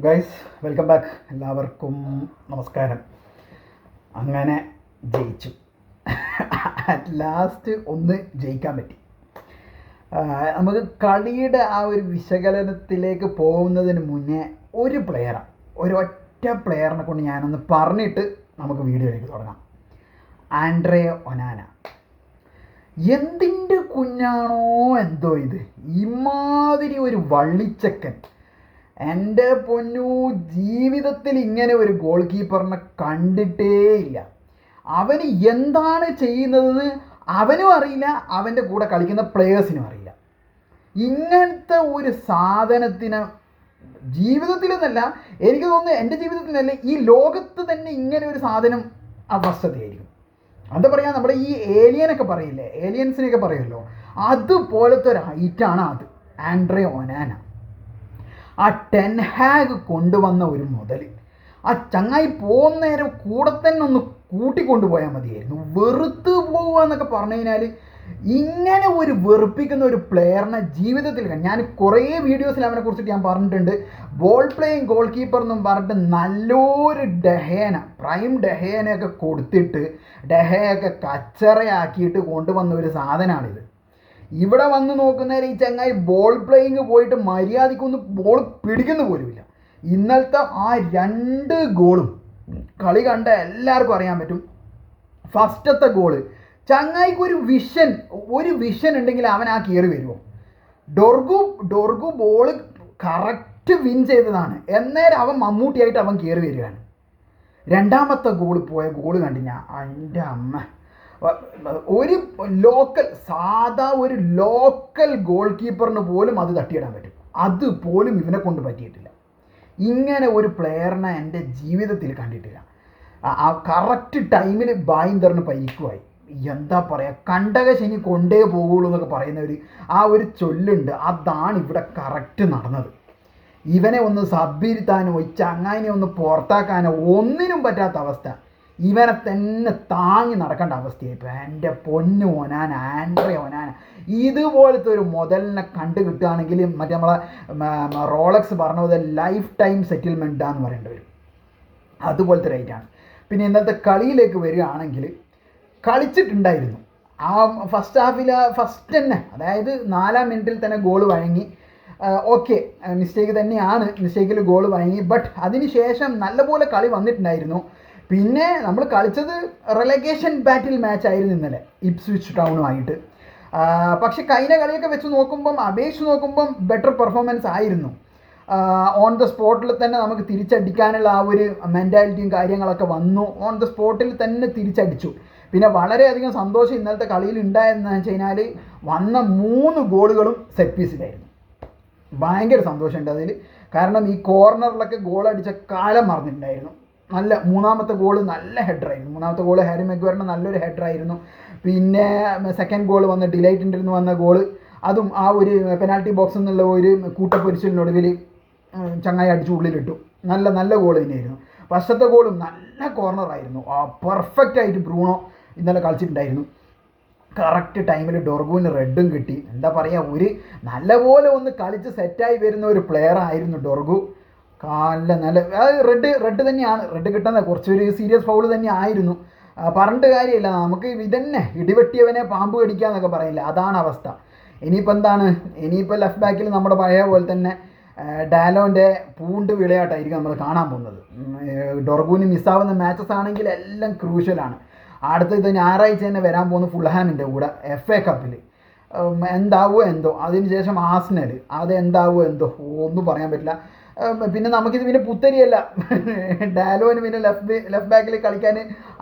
Guys welcome back. എല്ലാവർക്കും നമസ്കാരം. അങ്ങനെ ജയിച്ചു. അറ്റ് ലാസ്റ്റ് ഒന്ന് ജയിക്കാൻ പറ്റി. നമുക്ക് കളിയുടെ ആ ഒരു വിശകലനത്തിലേക്ക് പോകുന്നതിന് മുന്നേ ഒരൊറ്റ പ്ലെയറിനെ കൊണ്ട് ഞാനൊന്ന് പറഞ്ഞിട്ട് നമുക്ക് വീഡിയോയിലേക്ക് തുടങ്ങാം. Andre Onana. എന്തിൻ്റെ കുഞ്ഞാണോ എന്തോ ഇത്, ഇമാതിരി ഒരു വള്ളിച്ചക്കൻ. എൻ്റെ പൊന്നു, ജീവിതത്തിൽ ഇങ്ങനെ ഒരു ഗോൾ കീപ്പറിനെ കണ്ടിട്ടേ ഇല്ല. അവന് എന്താണ് ചെയ്യുന്നതെന്ന് അവനും അറിയില്ല, അവൻ്റെ കൂടെ കളിക്കുന്ന പ്ലെയേഴ്സിനും അറിയില്ല. ഇങ്ങനത്തെ ഒരു സാധനത്തിന് ജീവിതത്തിലെന്നല്ല, എനിക്ക് തോന്നുന്നു എൻ്റെ ജീവിതത്തിലല്ല, ഈ ലോകത്ത് തന്നെ ഇങ്ങനെ ഒരു സാധനം അവസ്ഥയായിരിക്കും. എന്താ പറയുക, നമ്മുടെ ഈ ഏലിയനൊക്കെ പറയില്ലേ, ഏലിയൻസിനെയൊക്കെ പറയുമല്ലോ, അതുപോലത്തെ ഒരു ഹൈറ്റാണ് അത് ആൻഡ്രേ ഒനാന. ആ ടെൻ ഹാഗ് കൊണ്ടുവന്ന ഒരു മുതൽ, ആ ചങ്ങായി പോകുന്ന നേരം കൂടെ തന്നെ ഒന്ന് കൂട്ടിക്കൊണ്ടുപോയാൽ മതിയായിരുന്നു. വെറുത്ത് പോകുക എന്നൊക്കെ പറഞ്ഞു കഴിഞ്ഞാൽ, ഇങ്ങനെ ഒരു വെറുപ്പിക്കുന്ന ഒരു പ്ലെയറിനെ ജീവിതത്തിൽ ഞാൻ കുറേ വീഡിയോസിൽ അവനെ കുറിച്ചിട്ട് ഞാൻ പറഞ്ഞിട്ടുണ്ട്. ബോൾ പ്ലേയിങ് ഗോൾ കീപ്പർ എന്നും പറഞ്ഞിട്ട് നല്ലൊരു പ്രൈം ഡെഹേനയൊക്കെ കൊടുത്തിട്ട് ഡെഹയൊക്കെ കച്ചറയാക്കിയിട്ട് കൊണ്ടുവന്ന ഒരു സാധനമാണിത്. ഇവിടെ വന്ന് നോക്കുന്നേരം ഈ ചങ്ങായി ബോൾ പ്ലേയിങ് പോയിട്ട് മര്യാദയ്ക്കൊന്ന് ബോൾ പിടിക്കുന്ന പോലുമില്ല. ഇന്നലത്തെ ആ 2 ഗോളും കളി കണ്ട എല്ലാവർക്കും അറിയാൻ പറ്റും. ഫസ്റ്റത്തെ ഗോള് ചങ്ങായിക്ക് ഒരു വിഷൻ ഉണ്ടെങ്കിൽ അവൻ ആ കയറി വരുമോ. ഡൊർഗു ബോള് കറക്റ്റ് വിൻ ചെയ്തതാണ്, എന്നേരം അവൻ മമ്മൂട്ടിയായിട്ട് അവൻ കയറി വരികയാണ്. രണ്ടാമത്തെ ഗോള് കണ്ടു ഞാൻ, എൻ്റെ അമ്മ, സാധാ ഒരു ലോക്കൽ ഗോൾ കീപ്പറിന് പോലും അത് തട്ടിയിടാൻ പറ്റും. അതുപോലും ഇവനെ കൊണ്ട് പറ്റിയിട്ടില്ല. ഇങ്ങനെ ഒരു പ്ലെയറിനെ എൻ്റെ ജീവിതത്തിൽ കണ്ടിട്ടില്ല. ആ കറക്റ്റ് ടൈമിൽ ബായിന്തറിന് പരിക്കുമായി. എന്താ പറയുക, കണ്ടകശനി കൊണ്ടേ പോകുള്ളൂ എന്നൊക്കെ പറയുന്ന ഒരു ചൊല്ലുണ്ട്. അതാണ് ഇവിടെ കറക്റ്റ് നടന്നത്. ഇവനെ ഒന്ന് സബ്ബിരുത്താനോ ചങ്ങായിനെ ഒന്ന് പുറത്താക്കാനോ ഒന്നിനും പറ്റാത്ത അവസ്ഥ. ഇവനെ തന്നെ താങ്ങി നടക്കേണ്ട അവസ്ഥയായിപ്പോൾ. എൻ്റെ പൊന്നു ഒനാന, ആൻഡ്രേ ഒനാന ഇതുപോലത്തെ ഒരു മുതലിനെ കണ്ടു കിട്ടുകയാണെങ്കിൽ നമ്മളെ റോളക്സ് പറഞ്ഞ പോലെ ലൈഫ് ടൈം സെറ്റിൽമെൻ്റ് എന്ന് പറയേണ്ടി വരും. അതുപോലത്തെ റേറ്റാണ്. പിന്നെ ഇന്നത്തെ കളിയിലേക്ക് വരികയാണെങ്കിൽ, കളിച്ചിട്ടുണ്ടായിരുന്നു ആ ഫസ്റ്റ് ഹാഫിൽ ഫസ്റ്റ് തന്നെ, അതായത് 4-ാം മിനിറ്റിൽ തന്നെ ഗോൾ വഴങ്ങി. ഓക്കെ, മിസ്റ്റേക്കിൽ ഗോൾ വഴങ്ങി. ബട്ട് അതിന് ശേഷം നല്ലപോലെ കളി വന്നിട്ടുണ്ടായിരുന്നു. പിന്നെ നമ്മൾ കളിച്ചത് റെലഗേഷൻ ബാറ്റിൽ മാച്ച് ആയിരുന്നു ഇന്നലെ ഇപ്സ്വിച്ച് ടൗണുമായിട്ട്. പക്ഷെ കഴിഞ്ഞ കളിയൊക്കെ വെച്ച് അപേക്ഷിച്ച് നോക്കുമ്പം ബെറ്റർ പെർഫോമൻസ് ആയിരുന്നു. ഓൺ ദ സ്പോട്ടിൽ തന്നെ നമുക്ക് തിരിച്ചടിക്കാനുള്ള ആ ഒരു മെൻറ്റാലിറ്റിയും കാര്യങ്ങളൊക്കെ വന്നു. ഓൺ ദ സ്പോട്ടിൽ തന്നെ തിരിച്ചടിച്ചു. പിന്നെ വളരെയധികം സന്തോഷം ഇന്നലത്തെ കളിയിൽ ഉണ്ടായെന്ന് വെച്ച് കഴിഞ്ഞാൽ, വന്ന 3 ഗോളുകളും സെറ്റ് പീസിലായിരുന്നു. ഭയങ്കര സന്തോഷമുണ്ട് അതിൽ. കാരണം ഈ കോർണറിലൊക്കെ ഗോൾ അടിച്ച കാലം മറന്നിട്ടുണ്ടായിരുന്നു. മൂന്നാമത്തെ ഗോള് നല്ല ഹെഡറായിരുന്നു. മൂന്നാമത്തെ ഗോള് ഹാരി മെഗ്വയറിന് നല്ലൊരു ഹെഡറായിരുന്നു. പിന്നെ സെക്കൻഡ് ഗോൾ വന്ന ഡിലൈറ്റിൻ്റെ നിന്ന് വന്ന ഗോള്, അതും ആ ഒരു പെനാൽറ്റി ബോക്സിൽ നിന്നുള്ള ഒരു കൂട്ടപ്പൊരിച്ചിലിനൊടുവിൽ ചങ്ങായി അടിച്ച് ഉള്ളിലിട്ടു. നല്ല ഗോൾ തന്നെയായിരുന്നു. ഫസ്റ്റത്തെ ഗോളും നല്ല കോർണറായിരുന്നു. പെർഫെക്റ്റ് ആയിട്ട് ബ്രൂണോ ഇന്നലെ കളിച്ചിട്ടുണ്ടായിരുന്നു. കറക്റ്റ് ടൈമിൽ ഡൊർഗുവിന് റെഡും കിട്ടി. എന്താ പറയുക, നല്ലപോലെ ഒന്ന് കളിച്ച് സെറ്റായി വരുന്ന ഒരു പ്ലെയർ ആയിരുന്നു ഡൊർഗു. നല്ല റെഡ് തന്നെയാണ്. റെഡ് കിട്ടുന്നത് കുറച്ചൊരു സീരിയസ് ഫൗള് തന്നെ ആയിരുന്നു. പറഞ്ഞിട്ട് കാര്യമില്ല, നമുക്ക് ഇതന്നെ ഇടിവെട്ടിയവനെ പാമ്പ് കടിക്കുക എന്നൊക്കെ പറയില്ല, അതാണ് അവസ്ഥ. ഇനിയിപ്പോൾ ലെഫ്റ്റ് ബാക്കിൽ നമ്മുടെ പഴയ പോലെ തന്നെ ഡാലോൻ്റെ പൂണ്ട് വിളയാട്ടായിരിക്കും നമ്മൾ കാണാൻ പോകുന്നത്. ഡൊർഗുവിന് മിസ്സാവുന്ന മാച്ചസ് ആണെങ്കിൽ എല്ലാം ക്രൂഷ്യലാണ്. അടുത്ത ഞായറാഴ്ച തന്നെ വരാൻ പോകുന്ന ഫുൾഹാമിൻ്റെ കൂടെ FA കപ്പിൽ എന്താവുമോ എന്തോ. അതിനുശേഷം ആസ്നൽ, അത് എന്താവുമോ എന്തോ, ഒന്നും പറയാൻ പറ്റില്ല. പിന്നെ നമുക്കിത് പിന്നെ പുത്തരിയല്ല, ഡാലോന് പിന്നെ ലെഫ്റ്റ് ബാക്കിൽ കളിക്കാൻ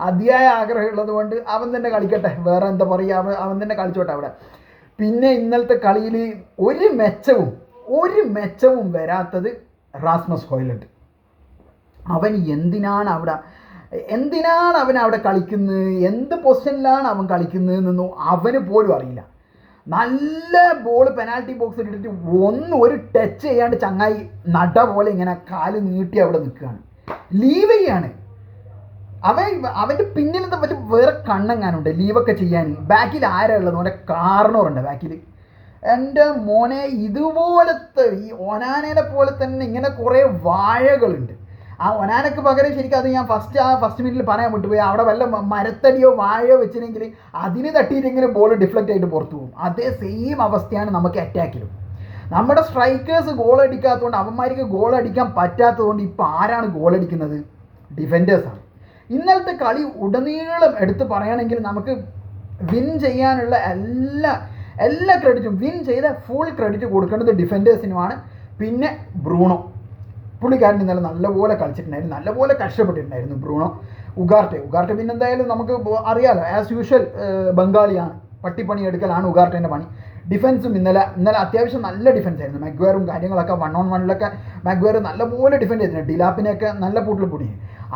അതിയായ ആഗ്രഹമുള്ളത് കൊണ്ട് അവൻ തന്നെ കളിക്കട്ടെ, വേറെ എന്താ പറയുക, അവൻ തന്നെ കളിച്ചോട്ടെ അവിടെ. പിന്നെ ഇന്നലത്തെ കളിയിൽ ഒരു മെച്ചവും വരാത്തത് റാസ്മസ് ഹോയ്ലൻഡ്. അവൻ എന്തിനാണ് അവൻ അവിടെ കളിക്കുന്നത്, എന്ത് പൊസിഷനിലാണ് അവൻ കളിക്കുന്നതെന്നൊന്നും അവന് പോലും അറിയില്ല. നല്ല ബോൾ പെനാൽറ്റി ബോക്സിൽ ഇട്ടിട്ട് ഒരു ടച്ച് ചെയ്യാണ്ട് ചങ്ങായി നട പോലെ ഇങ്ങനെ കാല് നീട്ടി അവിടെ നിൽക്കുകയാണ്, ലീവ് ചെയ്യാണ്. അവൻ്റെ പിന്നിൽ എന്താ വേറെ കണ്ണെങ്ങാനുണ്ട് ലീവൊക്കെ ചെയ്യാൻ. ബാക്കിൽ ആരാ ഉള്ളത്, അവൻ്റെ കാർണറുണ്ട് ബാക്കിൽ. എൻ്റെ മോനെ ഇതുപോലത്തെ ഈ ഒനാനേനെ പോലെ തന്നെ ഇങ്ങനെ കുറേ വാഴകളുണ്ട്. ആ ഒനാനക്ക് പകരം ശരിക്കും അത് ഞാൻ ഫസ്റ്റ് മിനിറ്റിൽ പറയാൻ വിട്ടുപോയി. അവിടെ വല്ല മരത്തടിയോ വാഴയോ വെച്ചില്ലെങ്കിൽ അതിന് തട്ടിയിട്ടെങ്കിലും ബോൾ ഡിഫ്ലക്റ്റ് ആയിട്ട് പുറത്തു പോകും. അതേ സെയിം അവസ്ഥയാണ് നമുക്ക് അറ്റാക്കിലും. നമ്മുടെ സ്ട്രൈക്കേഴ്സ് ഗോൾ അടിക്കാത്തതുകൊണ്ട്, അവന്മാർക്ക് ഗോൾ അടിക്കാൻ പറ്റാത്തതുകൊണ്ട് ഇപ്പോൾ ആരാണ് ഗോൾ അടിക്കുന്നത്? ഡിഫൻഡേഴ്സാണ്. ഇന്നലത്തെ കളി ഉടനീളം എടുത്ത് പറയുകയാണെങ്കിൽ നമുക്ക് വിൻ ചെയ്യാനുള്ള എല്ലാ ക്രെഡിറ്റും, വിൻ ചെയ്ത ഫുൾ ക്രെഡിറ്റ് കൊടുക്കേണ്ടത് ഡിഫൻഡേഴ്സിനുമാണ്. പിന്നെ ബ്രൂണോ, പുള്ളിക്കാരൻ ഇന്നലെ നല്ലപോലെ കളിച്ചിട്ടുണ്ടായിരുന്നു, നല്ലപോലെ കഷ്ടപ്പെട്ടിട്ടുണ്ടായിരുന്നു ബ്രൂണോ. ഉഗാർട്ടെ പിന്നെ എന്തായാലും നമുക്ക് അറിയാമല്ലോ, ആസ് യൂഷ്വൽ ബംഗാളിയാണ്, പട്ടിപ്പണി എടുക്കലാണ് ഉഗാർട്ടേൻ്റെ പണി. ഡിഫൻസും ഇന്നലെ അത്യാവശ്യം നല്ല ഡിഫൻസ് ആയിരുന്നു. മഗ്വയറും കാര്യങ്ങളൊക്കെ 1-on-1 മഗ്വയർ നല്ലപോലെ ഡിഫെൻഡ് ചെയ്തിട്ടുണ്ട്. ഡിലാപ്പിനെയൊക്കെ നല്ല പൂട്ടിൽ പൊടി.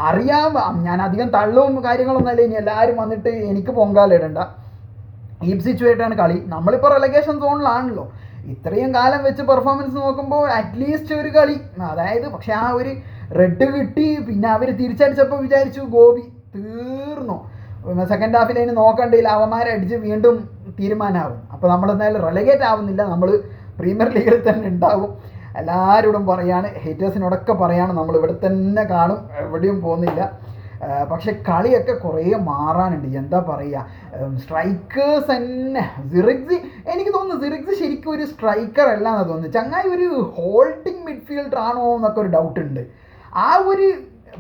അറിയാം, ഞാൻ അധികം തള്ളവും കാര്യങ്ങളൊന്നുമല്ല. ഇനി എല്ലാവരും വന്നിട്ട് എനിക്ക് പൊങ്കാലിടണ്ട. ഈപ്സിച്ചുമായിട്ടാണ് കളി. നമ്മളിപ്പോൾ റെലഗേഷൻ സോണിലാണല്ലോ. ഇത്രയും കാലം വെച്ച് പെർഫോമൻസ് നോക്കുമ്പോൾ അറ്റ്ലീസ്റ്റ് ഒരു കളി, അതായത് പക്ഷെ ആ ഒരു റെഡ് കിട്ടി. പിന്നെ അവർ തിരിച്ചടിച്ചപ്പോൾ വിചാരിച്ചു ഗോപി തീർന്നു, സെക്കൻഡ് ഹാഫിൽ അതിന് നോക്കണ്ടില്ല, അവന്മാരെ അടിച്ച് വീണ്ടും തീരുമാനമാകും. അപ്പോൾ നമ്മളെന്തായാലും റെലഗേറ്റ് ആവുന്നില്ല, നമ്മൾ പ്രീമിയർ ലീഗിൽ തന്നെ ഉണ്ടാകും. എല്ലാവരോടും പറയാണ്, ഹേറ്റേഴ്സിനോടൊക്കെ പറയാണ്, നമ്മൾ ഇവിടെ തന്നെ കാണും, എവിടെയും പോകുന്നില്ല. പക്ഷെ കളിയൊക്കെ കുറേ മാറാനുണ്ട്. എന്താ പറയുക, സ്ട്രൈക്കേഴ്സ് തന്നെ സിറിക്സ്, എനിക്ക് തോന്നുന്നു സിറിക്സ് ശരിക്കും ഒരു സ്ട്രൈക്കർ അല്ല എന്നാണ് തോന്നുന്നത്. ചങ്ങായി ഒരു ഹോൾഡിങ് മിഡ്ഫീൽഡർ ആണോ എന്നൊക്കെ ഒരു ഡൗട്ട് ഉണ്ട്. ആ ഒരു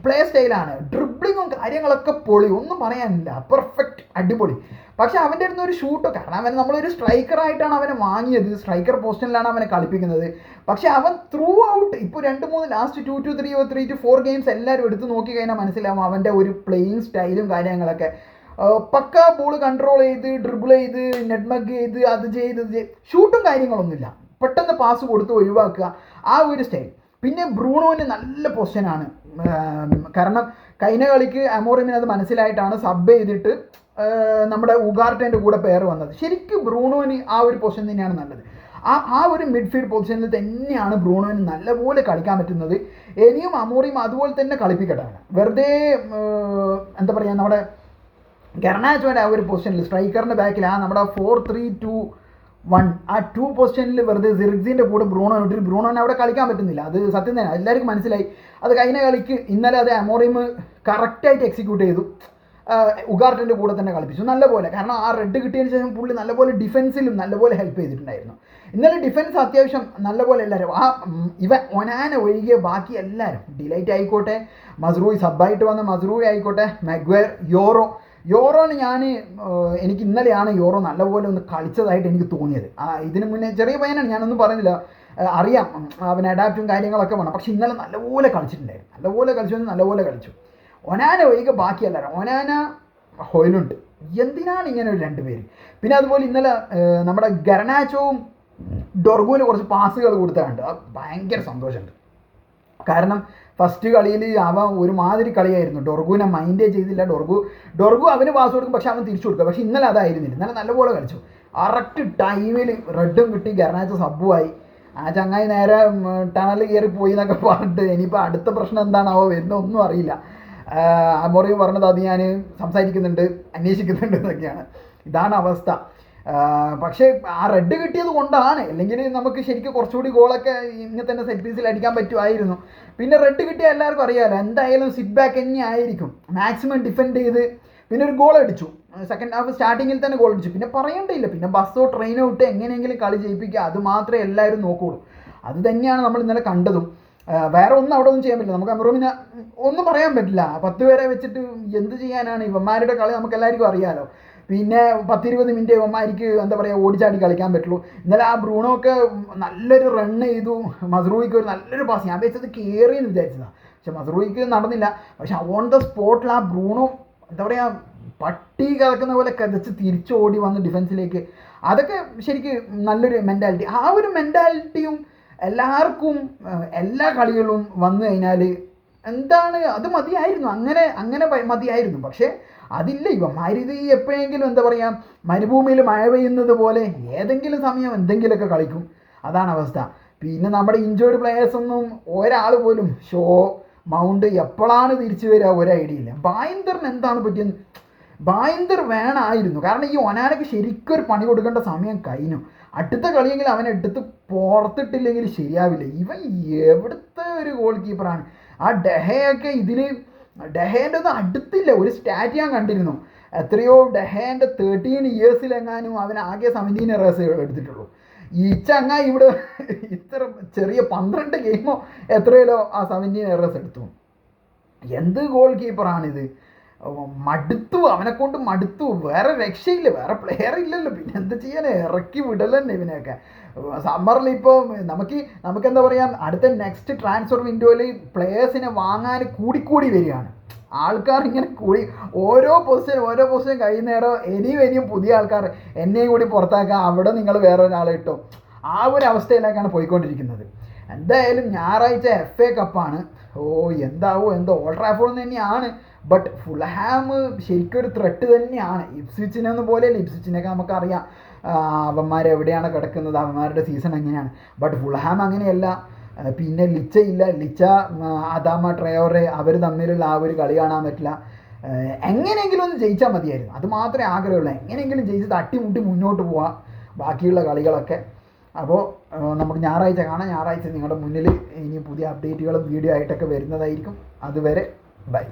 പ്ലേ സ്റ്റൈലാണ്, ഡ്രിബ്ലിങ്ങും കാര്യങ്ങളൊക്കെ പൊളി, ഒന്നും പറയാനില്ല, പെർഫെക്റ്റ്, അടിപൊളി. പക്ഷെ അവൻ്റെ അടുത്ത് ഒരു ഷൂട്ടോ, കാരണം അവൻ നമ്മളൊരു സ്ട്രൈക്കറായിട്ടാണ് അവനെ വാങ്ങിയത്, സ്ട്രൈക്കർ പൊസിഷനിലാണ് അവനെ കളിപ്പിക്കുന്നത്. പക്ഷെ അവൻ ത്രൂ ഔട്ട് ഇപ്പോൾ 2-3 last 2 to 3 or 3 to 4 games എല്ലാവരും എടുത്ത് നോക്കി കഴിഞ്ഞാൽ മനസ്സിലാവും അവൻ്റെ ഒരു പ്ലേയിങ് സ്റ്റൈലും കാര്യങ്ങളൊക്കെ. പക്ക ബോൾ കൺട്രോൾ ചെയ്ത്, ഡ്രിബിൾ ചെയ്ത്, നെറ്റ്മഗ് ചെയ്ത്, അത് ചെയ്ത് ഷൂട്ടും കാര്യങ്ങളൊന്നുമില്ല, പെട്ടെന്ന് പാസ് കൊടുത്ത് ഒഴിവാക്കുക, ആ ഒരു സ്റ്റൈൽ. പിന്നെ ബ്രൂണോന് നല്ല പൊസിഷനാണ്. കാരണം കഴിഞ്ഞ കളിക്ക് അമോറിമിന് അത് മനസ്സിലായിട്ടാണ് സബ് ചെയ്തിട്ട് നമ്മുടെ ഉഗാർട്ടേൻ്റെ കൂടെ പേർ വന്നത്. ശരിക്കും ബ്രൂണോന് ആ ഒരു പൊസിഷൻ തന്നെയാണ് നല്ലത്. ആ ഒരു മിഡ്ഫീൽഡ് പൊസിഷനിൽ തന്നെയാണ് ബ്രൂണോന് നല്ലപോലെ കളിക്കാൻ പറ്റുന്നത്. ഇനിയും അമോറിം അതുപോലെ തന്നെ കളിപ്പിക്കട്ടെ. വെറുതെ എന്താ പറയുക, നമ്മുടെ ഗർണാച്ചോൻ്റെ ആ ഒരു പൊസിഷനിൽ സ്ട്രൈക്കറിൻ്റെ ബാക്കിൽ ആ നമ്മുടെ 4-3-2-1 ആ 2 പൊസിഷനിൽ വെറുതെ സിറിക്സിൻ്റെ കൂടെ ബ്രൂണോ ഇട്ടിട്ട് ബ്രൂണോനെ അവിടെ കളിക്കാൻ പറ്റുന്നില്ല. അത് സത്യം തന്നെ എല്ലാവർക്കും മനസ്സിലായി. അത് കഴിഞ്ഞ കളിക്ക് ഇന്നലെ അത് അമോറിം കറക്റ്റായിട്ട് എക്സിക്യൂട്ട് ചെയ്തു. ഉഗാർട്ടൻ്റെ കൂടെ തന്നെ കളിപ്പിച്ചു നല്ലപോലെ. കാരണം ആ റെഡ് കിട്ടിയതിന് ശേഷം പുള്ളി നല്ലപോലെ ഡിഫൻസിലും നല്ലപോലെ ഹെൽപ്പ് ചെയ്തിട്ടുണ്ടായിരുന്നു. ഇന്നലെ ഡിഫൻസ് അത്യാവശ്യം നല്ലപോലെ എല്ലാവരും, ഒനാന ഒഴികെ ബാക്കി എല്ലാവരും, ഡിലൈറ്റ് ആയിക്കോട്ടെ, മസ്റൂയി സബ്ബായിട്ട് വന്ന മസ്റൂയി ആയിക്കോട്ടെ, മഗ്വയർ, യോറോന് എനിക്ക് ഇന്നലെയാണ് യോറോ നല്ലപോലെ ഒന്ന് കളിച്ചതായിട്ട് എനിക്ക് തോന്നിയത്. ഇതിന് മുന്നേ ചെറിയ പയ്യനാണ്, ഞാനൊന്നും പറയുന്നില്ല, അറിയാം അവൻ അഡാപ്റ്റും കാര്യങ്ങളൊക്കെ വേണം. പക്ഷെ ഇന്നലെ നല്ലപോലെ കളിച്ചിട്ടുണ്ടായിരുന്നു, നല്ലപോലെ കളിച്ചു. ഒനാന ഒഴികെ ബാക്കി എല്ലാവരും, ഒനാന ഹോയിലുണ്ട്, എന്തിനാണ് ഇങ്ങനെ ഒരു 2 പേര്. പിന്നെ അതുപോലെ ഇന്നലെ നമ്മുടെ ഗർണാച്ചോവും ഡൊർഗുവിന് കുറച്ച് പാസുകൾ കൊടുത്താണ്ട് ഭയങ്കര സന്തോഷമുണ്ട്. കാരണം ഫസ്റ്റ് കളിയിൽ അവൻ ഒരുമാതിരി കളിയായിരുന്നു, ഡൊർഗുവിനെ മൈൻഡേ ചെയ്തില്ല. ഡൊർഗു അവന് പാസ് കൊടുക്കും, പക്ഷെ അവൻ തിരിച്ചു കൊടുക്കുക. പക്ഷെ ഇന്നലെ അതായിരുന്നില്ല, ഇന്നലെ നല്ലപോലെ കളിച്ചു. കറക്റ്റ് ടൈമിൽ റെഡും കിട്ടി, ഗർണാച്ചോ സബ്ബുമായി. ആ ചങ്ങായി നേരെ ടണൽ കയറി പോയി എന്നൊക്കെ പറഞ്ഞിട്ട് ഇനിയിപ്പോൾ അടുത്ത പ്രശ്നം എന്താണാവോ വരുന്ന ഒന്നും അറിയില്ല. അമോറിം പറഞ്ഞത് അത് ഞാൻ സംസാരിക്കുന്നുണ്ട്, അന്വേഷിക്കുന്നുണ്ട് എന്നൊക്കെയാണ്. ഇതാണ് അവസ്ഥ. പക്ഷേ ആ റെഡ് കിട്ടിയത് കൊണ്ടാണ്, അല്ലെങ്കിൽ നമുക്ക് ശരിക്കും കുറച്ചുകൂടി ഗോളൊക്കെ ഇങ്ങനെ തന്നെ സെറ്റ് പീസിൽ അടിക്കാൻ പറ്റുമായിരുന്നു. പിന്നെ റെഡ് കിട്ടിയ എല്ലാവർക്കും അറിയാമല്ലോ, എന്തായാലും സിറ്റ് ബാക്ക് തന്നെ ആയിരിക്കും, മാക്സിമം ഡിഫെൻഡ് ചെയ്ത്. പിന്നെ ഒരു ഗോൾ അടിച്ചു, സെക്കൻഡ് ഹാഫ് സ്റ്റാർട്ടിങ്ങിൽ തന്നെ ഗോൾ അടിച്ചു. പിന്നെ പറയേണ്ടിയില്ല, പിന്നെ ബസ്സോ ട്രെയിനോ ഇട്ട് എങ്ങനെയെങ്കിലും കളി ജയിപ്പിക്കുക, അത് മാത്രമേ എല്ലാവരും നോക്കുകയുള്ളൂ. അത് തന്നെയാണ് നമ്മൾ ഇന്നലെ കണ്ടതും. വേറെ ഒന്നും അവിടെ ഒന്നും ചെയ്യാൻ പറ്റില്ല. നമുക്ക് അമറോമിനെ ഒന്നും പറയാൻ പറ്റില്ല. 10 പേരെ വെച്ചിട്ട് എന്ത് ചെയ്യാനാണ്? ഇവന്മാരുടെ കളി നമുക്ക് എല്ലാവർക്കും അറിയാമല്ലോ. പിന്നെ 10-20 മിനിറ്റ് ഇവന്മാർക്ക് എന്താ പറയുക, ഓടിച്ചാടി കളിക്കാൻ പറ്റുള്ളൂ. ഇന്നലെ ആ ബ്രൂണോ ഒക്കെ നല്ലൊരു റൺ ചെയ്തു, മസ്റൂയിക്ക് ഒരു നല്ലൊരു പാസ്, ഞാൻ വെച്ചത് കയറിയെന്ന് വിചാരിച്ചതാണ്, പക്ഷെ മസ്റൂയിക്ക് നടന്നില്ല. പക്ഷെ ഓൺ ദ സ്പോട്ടിൽ ആ ബ്രൂണോ എന്താ പറയുക, പട്ടി കിടക്കുന്ന പോലെ കതച്ച് തിരിച്ചു ഓടി വന്ന് ഡിഫൻസിലേക്ക്. അതൊക്കെ ശരിക്കും നല്ലൊരു മെൻറ്റാലിറ്റി. ആ ഒരു മെൻറ്റാലിറ്റിയും എല്ലാവർക്കും എല്ലാ കളികളും വന്നു കഴിഞ്ഞാൽ എന്താണ്, അത് മതിയായിരുന്നു, അങ്ങനെ മതിയായിരുന്നു. പക്ഷേ അതില്ല. ഇവന്മാരിത് എപ്പോഴെങ്കിലും എന്താ പറയുക, മരുഭൂമിയിൽ മഴ പെയ്യുന്നത് പോലെ ഏതെങ്കിലും സമയം എന്തെങ്കിലുമൊക്കെ കളിക്കും, അതാണ് അവസ്ഥ. പിന്നെ നമ്മുടെ ഇഞ്ചേർഡ് പ്ലെയേഴ്സൊന്നും ഒരാൾ പോലും മൗണ്ട് എപ്പോഴാണ് തിരിച്ചു വരിക ഒരു ഐഡിയ ഇല്ല. ബായിന്ദറിന് എന്താണ് പറ്റിയത്? ബായിന്ദർ വേണമായിരുന്നു, കാരണം ഈ ഒനാനയ്ക്ക് ശരിക്കും ഒരു പണി കൊടുക്കേണ്ട സമയം കഴിഞ്ഞു. അടുത്ത കളിയെങ്കിൽ അവനെ എടുത്ത് പുറത്തിട്ടില്ലെങ്കിൽ ശരിയാവില്ല. ഇവൻ എവിടുത്തെ ഒരു ഗോൾ കീപ്പറാണ്. ആ ഡെഹയൊക്കെ ഇതിൽ ഡെഹേൻ്റെ ഒന്നും അടുത്തില്ല. ഒരു സ്റ്റാറ്റ് ഞാൻ കണ്ടിരുന്നു, എത്രയോ ഡെഹേൻ്റെ 13 ഇയേഴ്സിലെങ്ങാനും അവൻ ആകെ 17 റേഴ്സ് എടുത്തിട്ടുള്ളൂ. ഈ ചങ്ങ ഇവിടെ ഇത്ര ചെറിയ 12 ഗെയിമോ എത്രയോ ആ 17 എറേഴ്സ് എടുത്തു. എന്ത് ഗോൾ കീപ്പറാണിത്? മടുത്തു, അവനെ കൊണ്ട് മടുത്തു. വേറെ രക്ഷയില്ല, വേറെ പ്ലെയർ ഇല്ലല്ലോ, പിന്നെ എന്ത് ചെയ്യാൻ, ഇറക്കി വിടലന്നെ ഇവനെയൊക്കെ. സമ്മറിൽ ഇപ്പോൾ നമുക്കെന്താ പറയുക, അടുത്ത നെക്സ്റ്റ് ട്രാൻസ്ഫർ വിൻഡോയിൽ പ്ലെയേഴ്സിനെ വാങ്ങാൻ കൂടിക്കൂടി വരികയാണ്. ആൾക്കാർ ഇങ്ങനെ കൂടി ഓരോ പൊസിഷൻ കഴിയുന്നേരം ഇനിയും പുതിയ ആൾക്കാർ എന്നെയും കൂടി പുറത്താക്കുക, അവിടെ നിങ്ങൾ വേറെ ഒരാളെ ഇട്ടോ, ആ ഒരു അവസ്ഥയിലേക്കാണ് പോയിക്കൊണ്ടിരിക്കുന്നത്. എന്തായാലും ഞായറാഴ്ച FA കപ്പാണ്. എന്താവോ എന്തോ, ഓൾഡ് ട്രാഫോർഡ് തന്നെയാണ്. ബട്ട് ഫുൾഹാം ശരിക്കും ഒരു ത്രെട്ട് തന്നെയാണ്. ഇപ്സ്വിച്ചിനൊന്നും പോലെയല്ല, ഇപ്സ്വിച്ചിനൊക്കെ നമുക്കറിയാം അവന്മാരെവിടെയാണ് കിടക്കുന്നത്, അവന്മാരുടെ സീസൺ എങ്ങനെയാണ്. ബട്ട് ഫുൾഹാം അങ്ങനെയല്ല. പിന്നെ ലിച്ച അദാമ ട്രയോറെ അവർ തമ്മിലുള്ള ആ ഒരു കളി കാണാൻ പറ്റില്ല. എങ്ങനെയെങ്കിലും ഒന്ന് ജയിച്ചാൽ മതിയായിരുന്നു, അത് മാത്രമേ ആഗ്രഹമുള്ളൂ. എങ്ങനെയെങ്കിലും ജയിച്ച് തട്ടിമുട്ടി മുന്നോട്ട് പോവാം ബാക്കിയുള്ള കളികളൊക്കെ. അപ്പോൾ നമുക്ക് ഞായറാഴ്ച കാണാം. ഞായറാഴ്ച നിങ്ങളുടെ മുന്നിൽ ഇനി പുതിയ അപ്ഡേറ്റുകളും വീഡിയോ ആയിട്ടൊക്കെ വരുന്നതായിരിക്കും. അതുവരെ ബൈ.